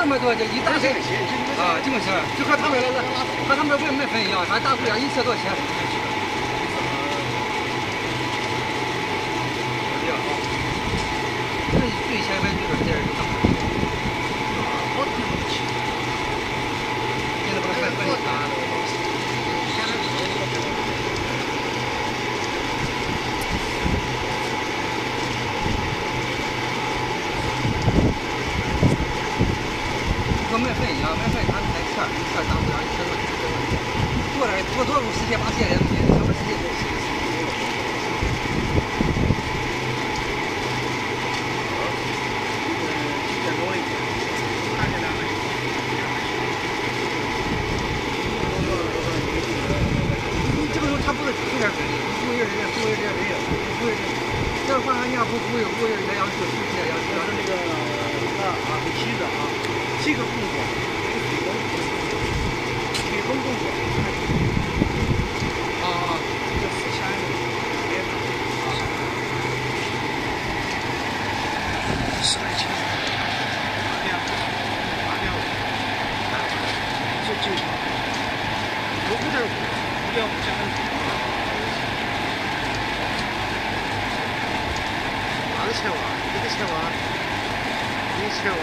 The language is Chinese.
300多，这一大车啊，这么行，就和他们那个和他们这卖粉一样，反正大不了一车多少钱？最前面就是这样的，我听不起。现在把它分啥了？和卖粉一样，卖粉他们在车大不了一车多钱，多入10些8些的，什么10些都是。他不是出点水的，服务员人家服务员人家服务员，这换人家服务员人家要去出去要那个很细的啊，这个工作水工工作啊，这4000别的啊，10来千，8.5，这正常，有5.5，5.5加上。1000万，1个1000万，1千万。